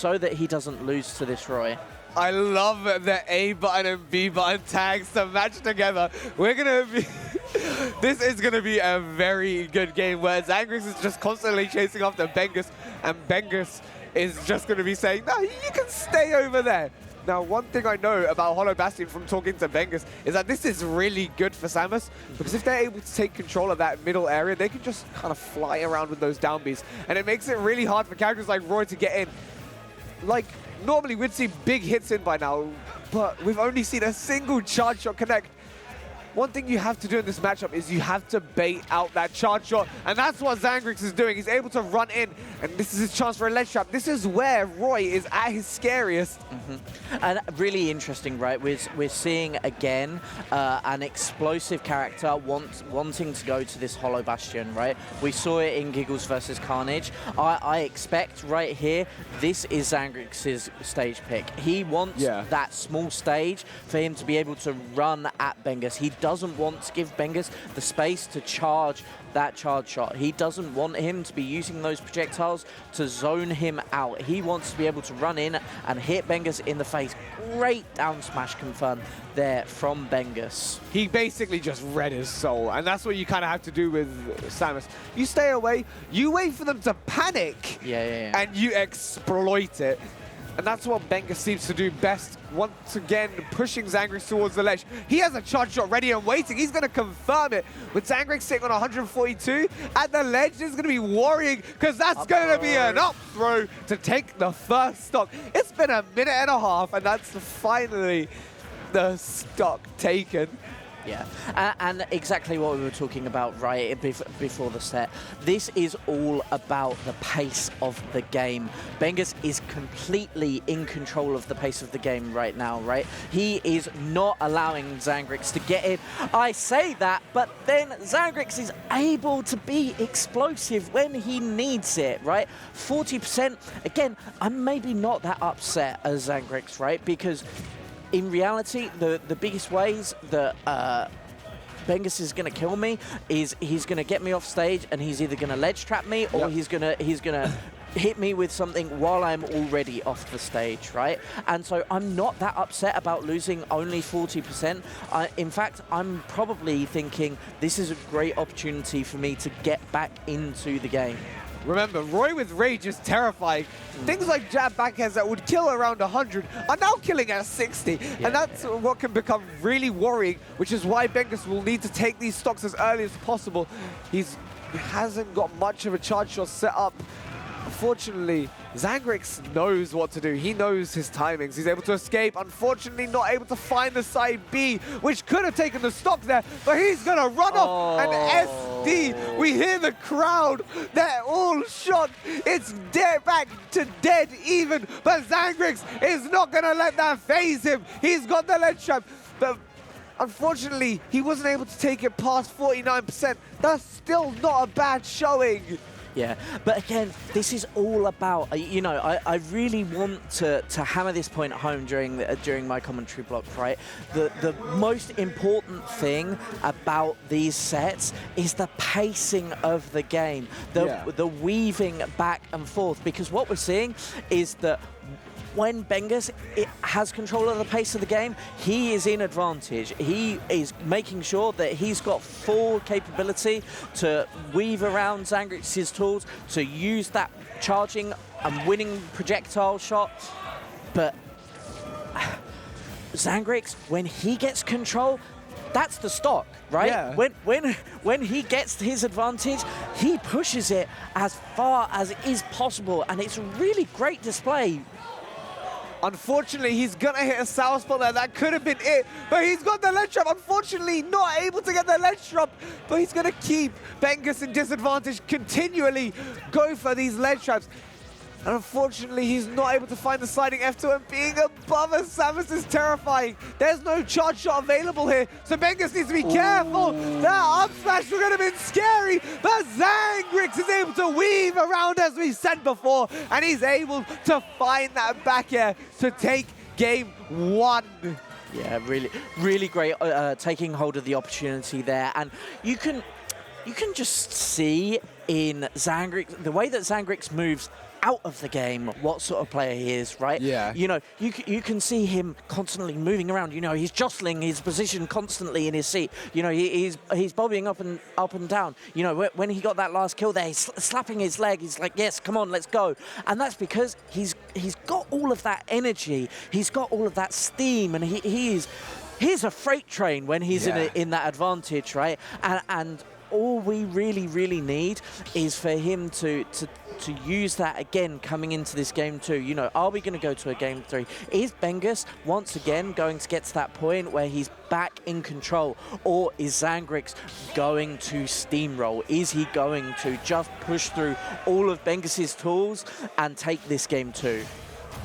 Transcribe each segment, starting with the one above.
so that he doesn't lose to this Roy. I love the A button and B button tags to match together. We're gonna be... This is gonna be a very good game where Zangrix is just constantly chasing after Bengus, and Bengus is just gonna be saying, no, you can stay over there. Now, one thing I know about Hollow Bastion from talking to Bengus is that this is really good for Samus, because if they're able to take control of that middle area, they can just kind of fly around with those down Bs, and it makes it really hard for characters like Roy to get in. Like, normally we'd see big hits in by now, but we've only seen a single charge shot connect. One thing you have to do in this matchup is you have to bait out that charge shot, and that's what Zangrix is doing. He's able to run in, and this is his chance for a ledge trap. This is where Roy is at his scariest. And really interesting, right? We're seeing again an explosive character wanting to go to this Hollow Bastion, right? We saw it in Giggles versus Carnage. I expect right here, this is Zangrix's stage pick. He wants that small stage for him to be able to run at Bengus. He doesn't want to give Bengus the space to charge that charge shot. He doesn't want him to be using those projectiles to zone him out. He wants to be able to run in and hit Bengus in the face. Great down smash confirmed there from Bengus. He basically just read his soul, and that's what you kind of have to do with Samus. You stay away, you wait for them to panic, and you exploit it. And that's what Bengus seems to do best. Once again, pushing Zangrix towards the ledge. He has a charge shot ready and waiting. He's going to confirm it. With Zangrix sitting on 142 at the ledge, this is going to be worrying, because that's going to be an up throw to take the first stock. It's been a minute and a half, and that's finally the stock taken. Yeah, and exactly what we were talking about right before the set. This is all about the pace of the game. Bengus is completely in control of the pace of the game right now, right? He is not allowing Zangrix to get in. I say that, but then Zangrix is able to be explosive when he needs it, right? 40%, again, I'm maybe not that upset as Zangrix, right? Because in reality, the biggest ways that Bengus is going to kill me is he's going to get me off stage, and he's either going to ledge trap me or he's going to hit me with something while I'm already off the stage, right? And so I'm not that upset about losing only 40%. In fact, I'm probably thinking this is a great opportunity for me to get back into the game. Remember, Roy with Rage is terrifying. Things like jab backhands that would kill around 100 are now killing at 60. And that's what can become really worrying, which is why Bengus will need to take these stocks as early as possible. He hasn't got much of a charge shot set up. Unfortunately, Zangrix knows what to do. He knows his timings. He's able to escape. Unfortunately, not able to find the side B, which could have taken the stock there, but he's going to run off an SD. We hear the crowd. They're all shocked. It's dead back to dead even, but Zangrix is not going to let that phase him. He's got the ledge trap, but unfortunately, he wasn't able to take it past 49%. That's still not a bad showing. Yeah, but again, this is all about, you know, I really want to hammer this point home during my commentary block, right? The most important thing about these sets is the pacing of the game, the weaving back and forth, because what we're seeing is that when Bengus has control of the pace of the game, he is in advantage. He is making sure that he's got full capability to weave around Zangrix's tools, to use that charging and winning projectile shot. But Zangrix, when he gets control, that's the stock, right? Yeah. When he gets his advantage, he pushes it as far as is possible, and it's a really great display. Unfortunately, he's going to hit a sour spot there. That could have been it, but he's got the ledge trap. Unfortunately, not able to get the ledge trap, but he's going to keep Bengus in disadvantage, continually go for these ledge traps. And unfortunately, he's not able to find the sliding F2, and being above as Samus is terrifying. There's no charge shot available here, so Bengus needs to be careful. That up smash would have been scary, but Zangrix is able to weave around, as we said before, and he's able to find that back air to take game one. Yeah, really great taking hold of the opportunity there, and you can just see in Zangrix, the way that Zangrix moves, out of the game what sort of player he is, right? Yeah. You know, you can see him constantly moving around. You know, he's jostling his position constantly in his seat. You know, he's bobbing up and down. You know, when he got that last kill there, he's slapping his leg. He's like, yes, come on, let's go. And that's because he's got all of that energy. He's got all of that steam, and he's a freight train when he's in that advantage, right? And all we really need is for him to use that again coming into this game too. You know, are we going to go to a game 3? Is Bengus once again going to get to that point where he's back in control, or is Zangrix going to steamroll? Is he going to just push through all of Bengus's tools and take this game 2?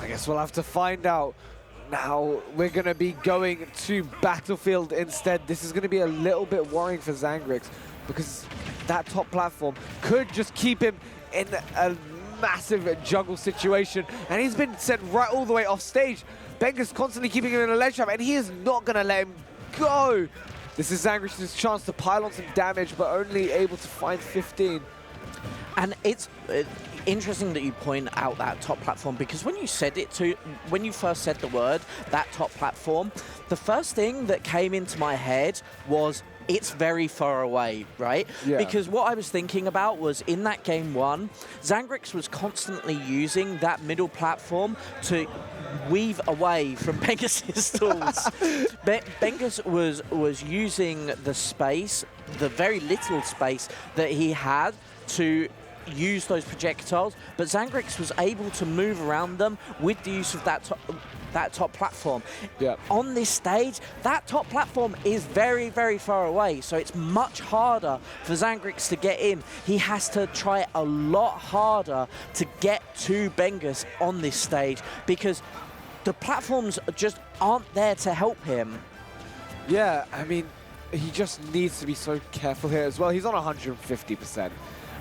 I guess we'll have to find out. Now we're going to be going to Battlefield instead. This is going to be a little bit worrying for Zangrix, because that top platform could just keep him in a massive jungle situation, and he's been sent right all the way off stage. Bengus constantly keeping him in a ledge trap, and he is not going to let him go. This is Zangrix's chance to pile on some damage, but only able to find 15. And it's interesting that you point out that top platform, because when you first said the word, that top platform, the first thing that came into my head was it's very far away, right? Yeah. Because what I was thinking about was in that game 1, Zangrix was constantly using that middle platform to weave away from Bengus's tools. Bengus was using the space, the very little space that he had to use those projectiles, but Zangrix was able to move around them with the use of that top platform. Yeah. On this stage, that top platform is very, very far away, so it's much harder for Zangrix to get in. He has to try a lot harder to get to Bengus on this stage, because the platforms just aren't there to help him. Yeah, I mean, he just needs to be so careful here as well. He's on 150%.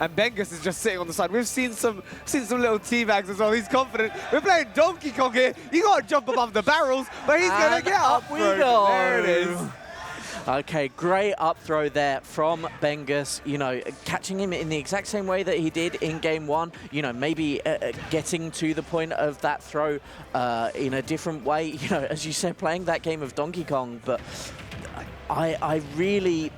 And Bengus is just sitting on the side. We've seen some little teabags as well. He's confident. We're playing Donkey Kong here. You got to jump above the barrels, but he's going to get up. We go. There it is. Okay, great up throw there from Bengus, you know, catching him in the exact same way that he did in game 1, you know, maybe getting to the point of that throw in a different way, you know, as you said, playing that game of Donkey Kong. But I really,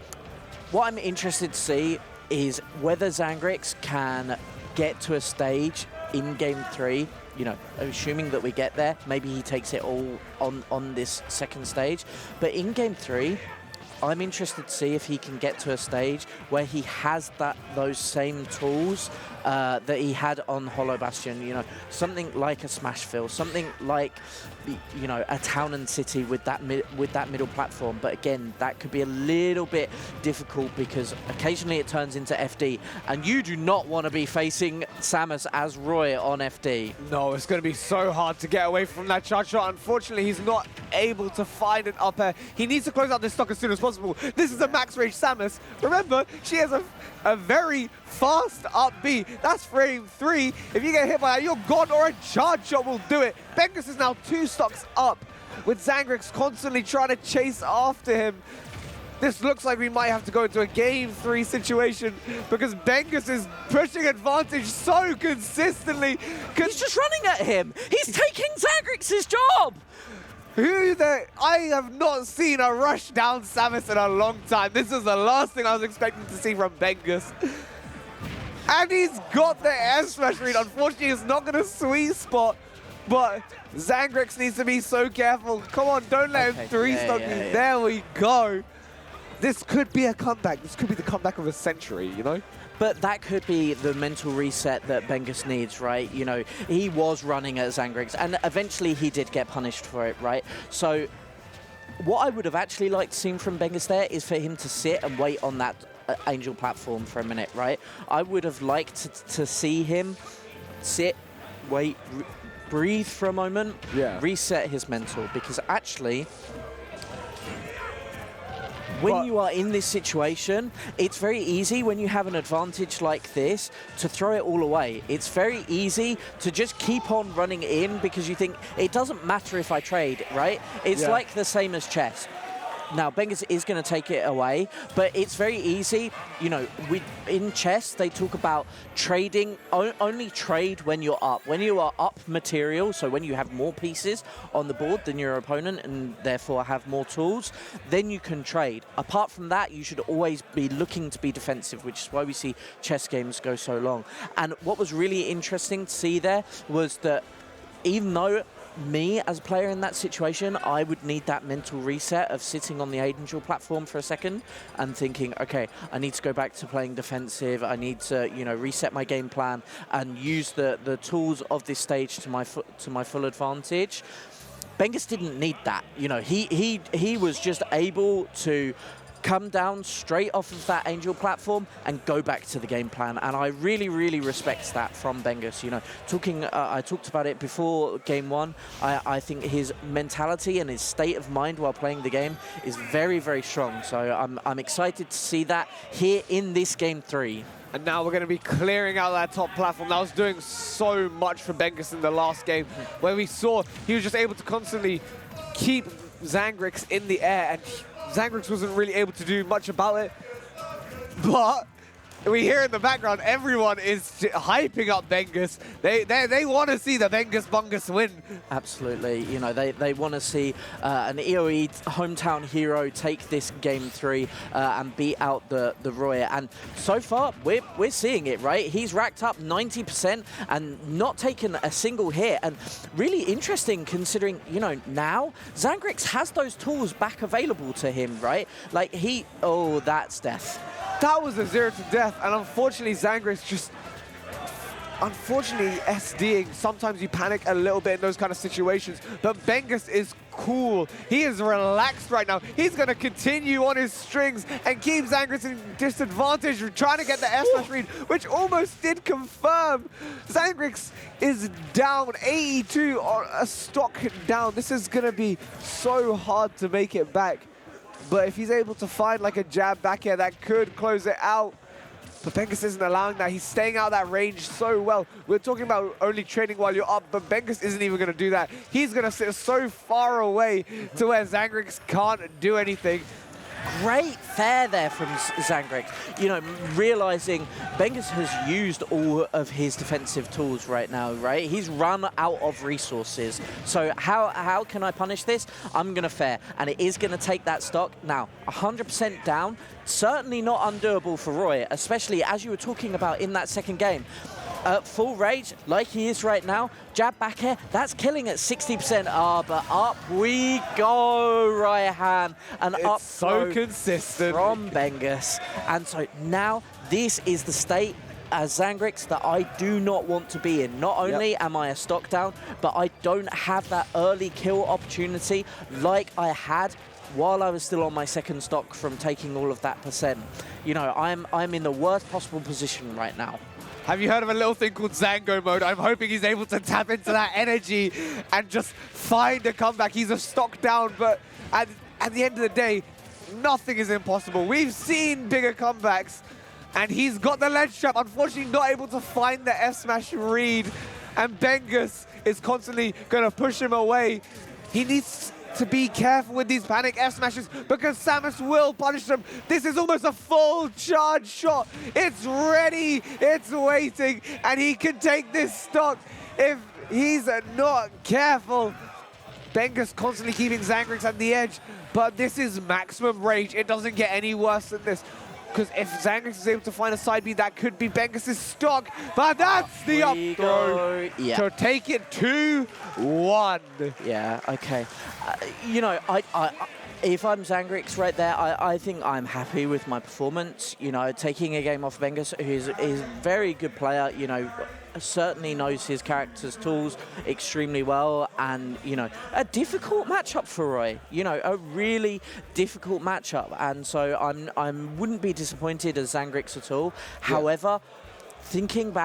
what I'm interested to see is whether Zangrix can get to a stage in game 3, you know, assuming that we get there. Maybe he takes it all on this second stage. But in game 3, I'm interested to see if he can get to a stage where he has those same tools that he had on Hollow Bastion. You know, something like a Smashville, something like, you know, a Town and City with that middle platform. But again, that could be a little bit difficult because occasionally it turns into FD, and you do not want to be facing Samus as Roy on FD. No, it's going to be so hard to get away from that charge shot. Unfortunately, he's not able to find an up air. He needs to close out this stock as soon as possible. This is a max range Samus. Remember, she has a very fast up B. That's frame 3. If you get hit by that, you're gone, or a charge shot will do it. Bengus is now 2 stocks up, with Zangrix constantly trying to chase after him. This looks like we might have to go into a game 3 situation, because Bengus is pushing advantage so consistently. He's just running at him. He's taking Zangrix's job. I have not seen a rush down Samus in a long time. This is the last thing I was expecting to see from Bengus. And he's got the air smash read. Unfortunately, it's not going to sweet spot, but Zangrix needs to be so careful. Come on, don't let him 3-stock me. There we go. This could be a comeback. This could be the comeback of a century, you know? But that could be the mental reset that Bengus needs, right? You know, he was running at Zangrix, and eventually he did get punished for it, right? So what I would have actually liked to see from Bengus there is for him to sit and wait on that Angel platform for a minute, right? I would have liked to see him sit, wait, breathe for a moment, reset his mental, because actually, when you are in this situation, it's very easy when you have an advantage like this to throw it all away. It's very easy to just keep on running in because you think, it doesn't matter if I trade, right? It's like the same as chess. Now, Bengus is going to take it away, but it's very easy. You know, in chess, they talk about trading, only trade when you're up. When you are up material, so when you have more pieces on the board than your opponent and therefore have more tools, then you can trade. Apart from that, you should always be looking to be defensive, which is why we see chess games go so long. And what was really interesting to see there was that even though me as a player in that situation, I would need that mental reset of sitting on the Angel platform for a second and thinking, okay, I need to go back to playing defensive. I need to, you know, reset my game plan and use the tools of this stage to my full advantage. Bengus didn't need that. You know, he was just able to come down straight off of that Angel platform and go back to the game plan. And I really, really respect that from Bengus. You know, I talked about it before game one. I think his mentality and his state of mind while playing the game is very, very strong. So I'm excited to see that here in this game 3. And now we're going to be clearing out that top platform. That was doing so much for Bengus in the last game, where we saw he was just able to constantly keep Zangrix in the air, and Zangrix wasn't really able to do much about it. But we hear in the background, everyone is hyping up Bengus. They want to see the Bengus Bungus win. Absolutely. You know, they want to see an EOE hometown hero take this game 3 and beat out the Roy. And so far, we're seeing it, right? He's racked up 90% and not taken a single hit. And really interesting considering, you know, now Zangrix has those tools back available to him, right? Like oh, that's death. That was a 0 to death, and unfortunately Zangrix just, SDing. Sometimes you panic a little bit in those kind of situations, but Bengus is cool. He is relaxed right now. He's going to continue on his strings and keep Zangrix in disadvantage, trying to get the S-Smash read, which almost did confirm. Zangrix is down 82 on a stock down. This is going to be so hard to make it back. But if he's able to find like a jab back here, that could close it out. But Bengus isn't allowing that. He's staying out of that range so well. We're talking about only trading while you're up, but Bengus isn't even going to do that. He's going to sit so far away to where Zangrix can't do anything. Great fair there from Zangrix. You know, realizing Bengus has used all of his defensive tools right now, right? He's run out of resources. So how can I punish this? I'm going to fair, and it is going to take that stock. Now, 100% down, certainly not undoable for Roy, especially as you were talking about in that second game. Full rage, like he is right now. Jab back air, that's killing at 60%. But up we go, Raihan. And it's up so consistent from Bengus. And so now this is the state as Zangrix that I do not want to be in. Not only am I a stock down, but I don't have that early kill opportunity like I had while I was still on my second stock from taking all of that percent. You know, I'm in the worst possible position right now. Have you heard of a little thing called Zango mode? I'm hoping he's able to tap into that energy and just find a comeback. He's a stock down, but at the end of the day, nothing is impossible. We've seen bigger comebacks, and he's got the ledge trap. Unfortunately, not able to find the F-Smash read, and Bengus is constantly going to push him away. He needs to be careful with these panic F-Smashes because Samus will punish them. This is almost a full charge shot. It's ready, it's waiting, and he can take this stock if he's not careful. Bengus constantly keeping Zangrix at the edge, but this is maximum rage. It doesn't get any worse than this. Because if Zangrix is able to find a side B, that could be Bengus' stock. But that's the up throw to take it 2-1. Yeah, okay. You know, if I'm Zangrix right there, I think I'm happy with my performance. You know, taking a game off Bengus, who's a very good player, you know, certainly knows his character's tools extremely well, and you know, a difficult matchup for Roy. You know, a really difficult matchup, and so I wouldn't be disappointed as Zangrix at all. However, thinking back.